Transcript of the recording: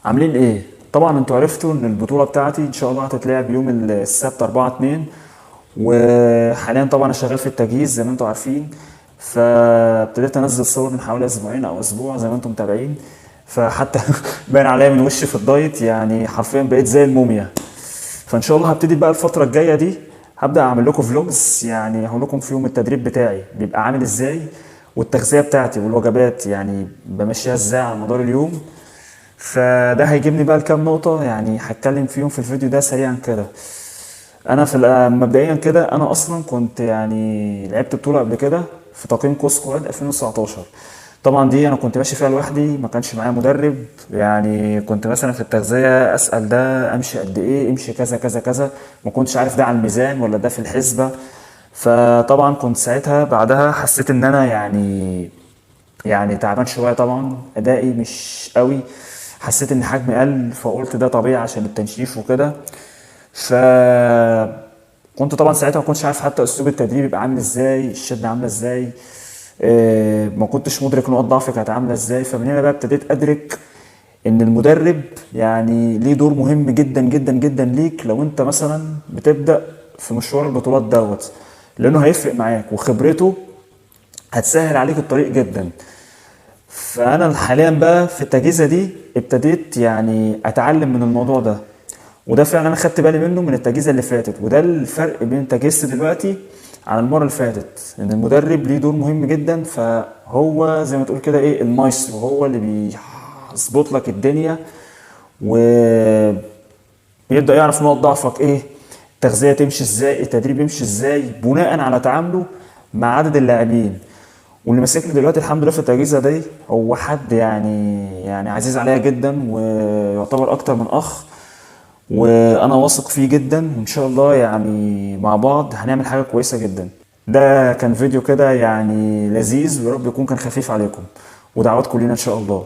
عاملين ايه؟ طبعا انتوا عرفتوا ان البطولة بتاعتي ان شاء الله هتتلعب يوم السبت 4/2. وحاليا طبعا انا شغال في التجهيز زي ما انتوا عارفين. فابتديت انزل صور من حوالي اسبوعين او اسبوع زي ما انتم متابعين. فحتى باين عليا من وشي في الدايت، يعني حرفيا بقيت زي الموميا. فان شاء الله هبتدي بقى الفترة الجاية دي، هبدأ اعمل لكم فلوجز، يعني هقول لكم في يوم التدريب بتاعي بيبقى عامل ازاي، والتغذية بتاعتي والوجبات يعني بمشيها ازاي على مدار اليوم. فده هيجيبني بقى لكام نقطة يعني هتكلم فيهم في الفيديو ده سريعا كده. انا في مبدئيا كده انا اصلا كنت يعني لعبت بطولة قبل كده في تقييم كوس سكواد 2019. طبعا دي انا كنت ماشي فيها لوحدي، ما كانش معايا مدرب. يعني كنت مثلا في التغذية اسأل ده امشي قد ايه، امشي كذا كذا كذا. ما كنتش عارف ده على الميزان ولا ده في الحسبة. فطبعا كنت ساعتها بعدها حسيت ان انا يعني تعبان شويه، طبعا ادائي مش قوي. حسيت ان حجمي قل، فقلت ده طبيعي عشان التنشيف وكده. ف كنت طبعا ساعتها ما كنتش عارف حتى اسلوب التدريب يبقى عامل ازاي، الشده عامله ازاي. ما كنتش مدرك نقط ضعفي كانت عامله ازاي. فمن هنا بقى ابتديت ادرك ان المدرب يعني ليه دور مهم جدا جدا جدا ليك لو انت مثلا بتبدا في مشوار البطولات دوت. لانه هيفرق معاك، وخبرته هتسهل عليك الطريق جدا. فانا حاليا بقى في التجهيزه دي ابتديت يعني اتعلم من الموضوع ده. وده فعلا انا خدت بالي منه من التجهيزه اللي فاتت، وده الفرق بين تجهيزتي دلوقتي عن المره اللي فاتت. ان المدرب ليه دور مهم جدا، فهو زي ما تقول كده ايه المايسترو، هو اللي بيظبط لك الدنيا وبيبدا يعرف نقط ضعفك ايه، التغذيه تمشي ازاي، التدريب يمشي ازاي بناء على تعامله مع عدد اللاعبين. واللي ماسكني دلوقتي الحمد لله في التجهيزه دي هو حد يعني عزيز عليا جدا، ويعتبر اكتر من اخ. وانا واثق فيه جدا، وان شاء الله يعني مع بعض هنعمل حاجه كويسه جدا. ده كان فيديو كده يعني لذيذ، ويا رب يكون كان خفيف عليكم، ودعواتكم لينا ان شاء الله.